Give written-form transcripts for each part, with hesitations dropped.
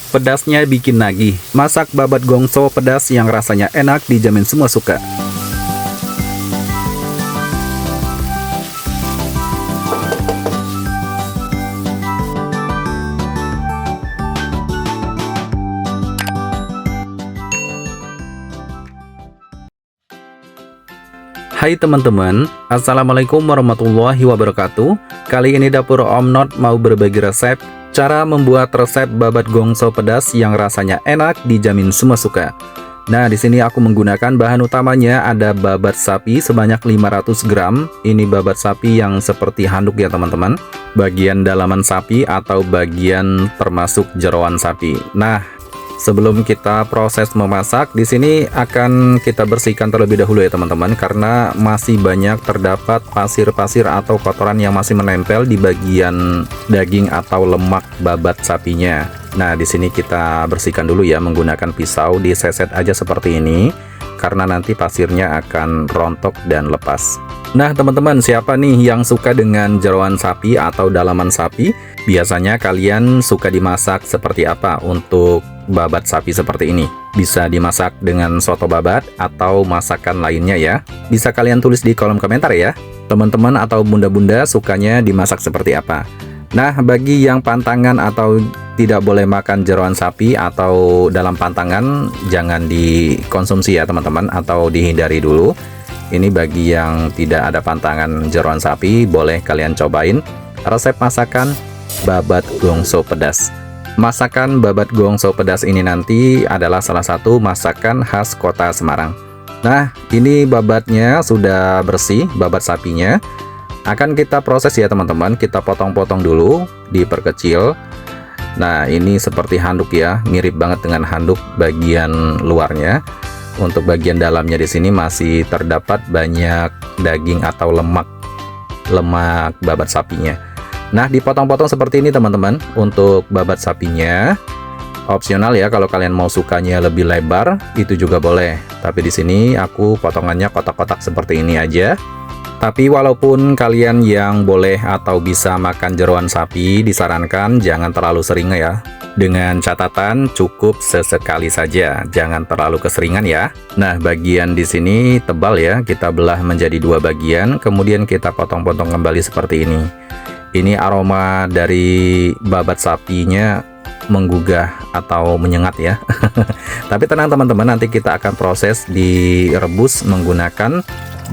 Pedasnya bikin nagih. Masak babat gongso pedas yang rasanya enak dijamin semua suka. Hai teman-teman, Assalamualaikum warahmatullahi wabarakatuh. Kali ini dapur Om Not mau berbagi resep cara membuat resep babat gongso pedas yang rasanya enak dijamin semua suka. Nah, di sini aku menggunakan bahan utamanya ada babat sapi sebanyak 500 gram. Ini babat sapi yang seperti handuk ya teman-teman. Bagian dalaman sapi atau bagian termasuk jeroan sapi. Nah, sebelum kita proses memasak, di sini akan kita bersihkan terlebih dahulu ya teman-teman, karena masih banyak terdapat pasir-pasir atau kotoran yang masih menempel di bagian daging atau lemak babat sapinya. Nah, di sini kita bersihkan dulu ya menggunakan pisau, diseset aja seperti ini, karena nanti pasirnya akan rontok dan lepas. Nah teman-teman, siapa nih yang suka dengan jeroan sapi atau dalaman sapi? Biasanya kalian suka dimasak seperti apa untuk babat sapi seperti ini? Bisa dimasak dengan soto babat atau masakan lainnya ya. Bisa kalian tulis di kolom komentar ya. Teman-teman atau bunda-bunda sukanya dimasak seperti apa? Nah, bagi yang pantangan atau tidak boleh makan jeroan sapi atau dalam pantangan, jangan dikonsumsi ya teman-teman, atau dihindari dulu. Ini bagi yang tidak ada pantangan jeroan sapi, boleh kalian cobain resep masakan babat gongso pedas. Masakan babat gongso pedas ini nanti adalah salah satu masakan khas kota Semarang. Nah, ini babatnya sudah bersih, babat sapinya. Akan kita proses ya teman-teman, kita potong-potong dulu, diperkecil. Nah, ini seperti handuk ya, mirip banget dengan handuk bagian luarnya. Untuk bagian dalamnya di sini masih terdapat banyak daging atau lemak babat sapinya. Nah, dipotong-potong seperti ini teman-teman. Untuk babat sapinya opsional ya, kalau kalian mau sukanya lebih lebar itu juga boleh. Tapi di sini aku potongannya kotak-kotak seperti ini aja. Tapi walaupun kalian yang boleh atau bisa makan jeroan sapi, disarankan jangan terlalu sering ya. Dengan catatan cukup sesekali saja, jangan terlalu keseringan ya. Nah, bagian di sini tebal ya, kita belah menjadi dua bagian, kemudian kita potong-potong kembali seperti ini. Ini aroma dari babat sapinya menggugah atau menyengat ya. Tapi tenang teman-teman, nanti kita akan proses direbus menggunakan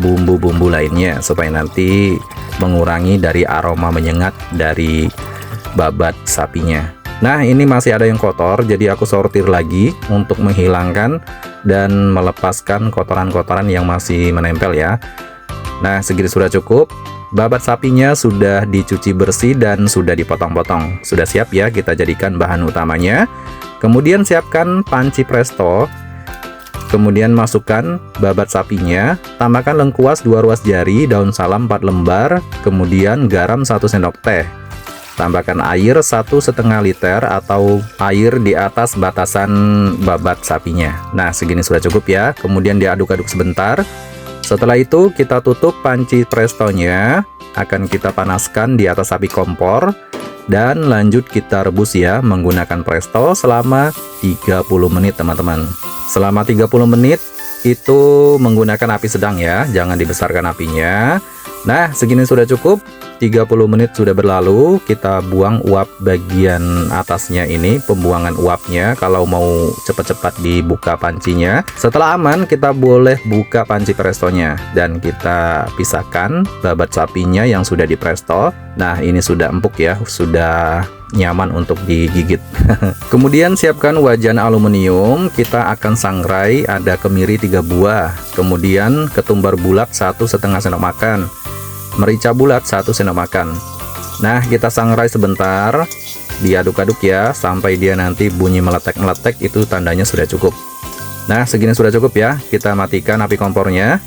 bumbu-bumbu lainnya supaya nanti mengurangi dari aroma menyengat dari babat sapinya. Nah, ini masih ada yang kotor, jadi aku sortir lagi untuk menghilangkan dan melepaskan kotoran-kotoran yang masih menempel ya. Nah, segini sudah cukup. Babat sapinya sudah dicuci bersih dan sudah dipotong-potong. Sudah siap ya kita jadikan bahan utamanya. Kemudian siapkan panci presto. Kemudian masukkan babat sapinya, tambahkan lengkuas 2 ruas jari, daun salam 4 lembar, kemudian garam 1 sendok teh. Tambahkan air 1,5 liter atau air di atas batasan babat sapinya. Nah, segini sudah cukup ya. Kemudian diaduk-aduk sebentar. Setelah itu kita tutup panci prestonya. Akan kita panaskan di atas api kompor. Dan lanjut kita rebus ya menggunakan presto selama 30 menit teman-teman. Selama 30 menit itu menggunakan api sedang ya. Jangan dibesarkan apinya. Nah, segini sudah cukup. 30 menit sudah berlalu, kita buang uap bagian atasnya ini, pembuangan uapnya kalau mau cepat-cepat dibuka pancinya. Setelah aman, kita boleh buka panci prestonya dan kita pisahkan babat sapinya yang sudah dipresto. Nah, ini sudah empuk ya, sudah nyaman untuk digigit. Kemudian siapkan wajan aluminium, kita akan sangrai ada kemiri 3 buah, kemudian ketumbar bulat 1,5 sendok makan, merica bulat 1 sendok makan. Nah, kita sangrai sebentar, diaduk-aduk ya sampai dia nanti bunyi meletek-meletek, itu tandanya sudah cukup. Nah, segini sudah cukup ya. Kita matikan api kompornya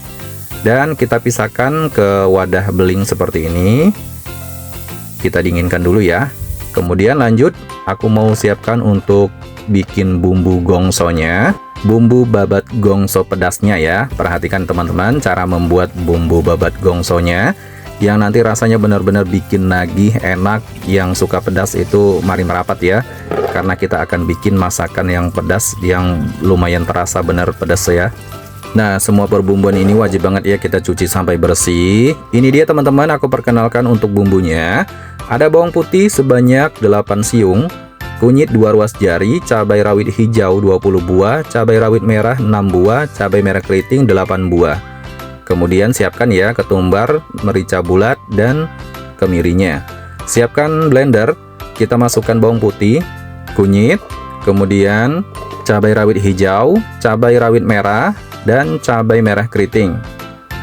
dan kita pisahkan ke wadah beling seperti ini. Kita dinginkan dulu ya. Kemudian lanjut, aku mau siapkan untuk bikin bumbu gongsonya, bumbu babat gongso pedasnya ya. Perhatikan teman-teman cara membuat bumbu babat gongsonya. yang nanti rasanya benar-benar bikin nagih, enak. Yang suka pedas itu mari merapat ya, karena kita akan bikin masakan yang pedas yang lumayan terasa benar pedas ya. Nah, semua perbumbuan ini wajib banget ya kita cuci sampai bersih. Ini dia teman-teman, aku perkenalkan untuk bumbunya. Ada bawang putih sebanyak 8 siung, kunyit 2 ruas jari, cabai rawit hijau 20 buah, cabai rawit merah 6 buah, cabai merah keriting 8 buah. Kemudian siapkan ya ketumbar, merica bulat, dan kemirinya. Siapkan blender, kita masukkan bawang putih, kunyit, kemudian cabai rawit hijau, cabai rawit merah, dan cabai merah keriting.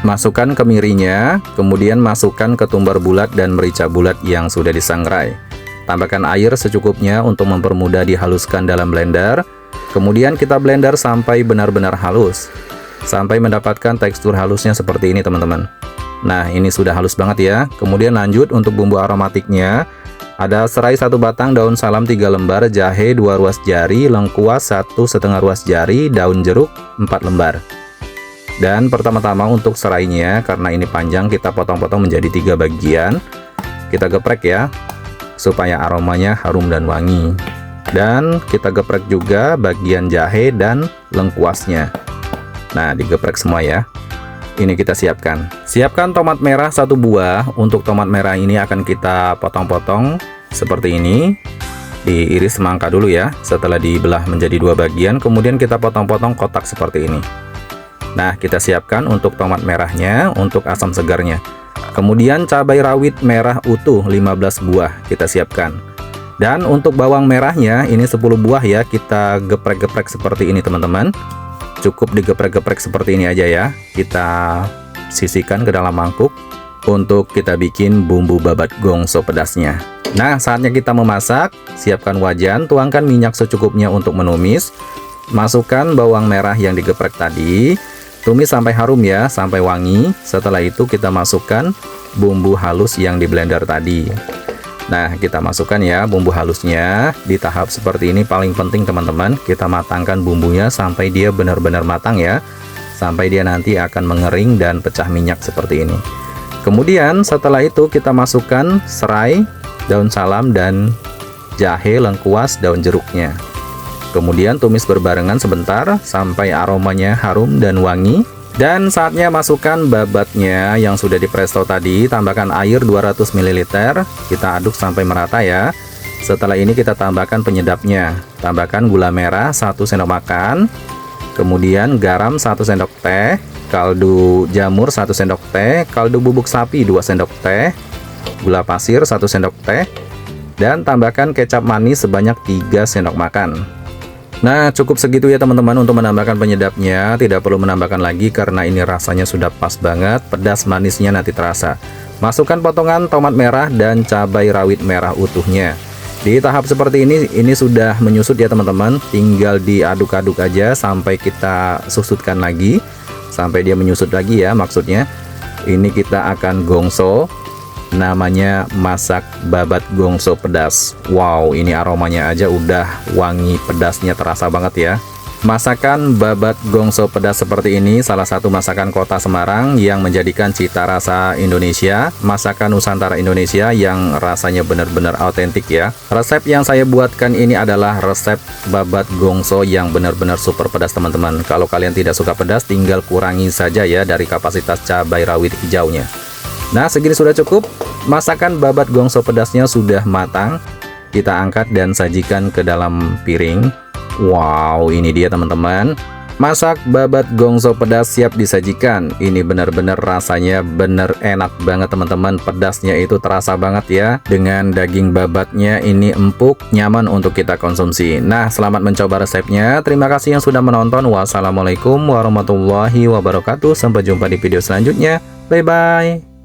Masukkan kemirinya, kemudian masukkan ketumbar bulat dan merica bulat yang sudah disangrai. Tambahkan air secukupnya untuk mempermudah dihaluskan dalam blender. Kemudian kita blender sampai benar-benar halus, sampai mendapatkan tekstur halusnya seperti ini teman-teman. Nah, ini sudah halus banget ya. Kemudian lanjut untuk bumbu aromatiknya. Ada serai 1 batang, daun salam 3 lembar, jahe 2 ruas jari, lengkuas 1,5 ruas jari, daun jeruk 4 lembar. Dan pertama-tama untuk serainya, karena ini panjang, kita potong-potong menjadi 3 bagian. Kita geprek ya, supaya aromanya harum dan wangi. Dan kita geprek juga bagian jahe dan lengkuasnya. Nah, digeprek semua ya. Ini kita siapkan. Siapkan tomat merah 1 buah. Untuk tomat merah ini akan kita potong-potong seperti ini. Diiris semangka dulu ya. Setelah dibelah menjadi 2 bagian, kemudian kita potong-potong kotak seperti ini. Nah, kita siapkan untuk tomat merahnya, untuk asam segarnya. Kemudian cabai rawit merah utuh 15 buah kita siapkan. Dan untuk bawang merahnya ini 10 buah ya. Kita geprek-geprek seperti ini teman-teman. Cukup digeprek-geprek seperti ini aja ya. Kita sisihkan ke dalam mangkuk untuk kita bikin bumbu babat gongso pedasnya. Nah, saatnya kita memasak. Siapkan wajan, tuangkan minyak secukupnya untuk menumis. Masukkan bawang merah yang digeprek tadi. Tumis sampai harum ya, sampai wangi. Setelah itu kita masukkan bumbu halus yang di blender tadi. Nah, kita masukkan ya bumbu halusnya. Di tahap seperti ini paling penting teman-teman, kita matangkan bumbunya sampai dia benar-benar matang ya. Sampai dia nanti akan mengering dan pecah minyak seperti ini. Kemudian setelah itu kita masukkan serai, daun salam, dan jahe, lengkuas, daun jeruknya. Kemudian tumis berbarengan sebentar sampai aromanya harum dan wangi. Dan saatnya masukkan babatnya yang sudah dipresto tadi. Tambahkan air 200 ml. Kita aduk sampai merata ya. Setelah ini kita tambahkan penyedapnya. Tambahkan gula merah 1 sendok makan. Kemudian garam 1 sendok teh. Kaldu jamur 1 sendok teh. Kaldu bubuk sapi 2 sendok teh. Gula pasir 1 sendok teh. Dan tambahkan kecap manis sebanyak 3 sendok makan. Nah, cukup segitu ya teman-teman untuk menambahkan penyedapnya. Tidak perlu menambahkan lagi karena ini rasanya sudah pas banget. Pedas manisnya nanti terasa. Masukkan potongan tomat merah dan cabai rawit merah utuhnya. Di tahap seperti ini sudah menyusut ya teman-teman. Tinggal diaduk-aduk aja sampai kita susutkan lagi. Sampai dia menyusut lagi ya maksudnya. Ini kita akan gongso. Namanya masak babat gongso pedas. Wow, ini aromanya aja udah wangi, pedasnya terasa banget ya. Masakan babat gongso pedas seperti ini salah satu masakan kota Semarang yang menjadikan cita rasa Indonesia, masakan Nusantara Indonesia yang rasanya benar-benar autentik ya. Resep yang saya buatkan ini adalah resep babat gongso yang benar-benar super pedas teman-teman. Kalau kalian tidak suka pedas, tinggal kurangi saja ya dari kapasitas cabai rawit hijaunya. Nah, segini sudah cukup. Masakan babat gongso pedasnya sudah matang. Kita angkat dan sajikan ke dalam piring. Wow, ini dia teman-teman. Masak babat gongso pedas siap disajikan. Ini benar-benar rasanya bener enak banget teman-teman. Pedasnya itu terasa banget ya. Dengan daging babatnya ini empuk, nyaman untuk kita konsumsi. Nah, selamat mencoba resepnya. Terima kasih yang sudah menonton. Wassalamualaikum warahmatullahi wabarakatuh. Sampai jumpa di video selanjutnya. Bye-bye.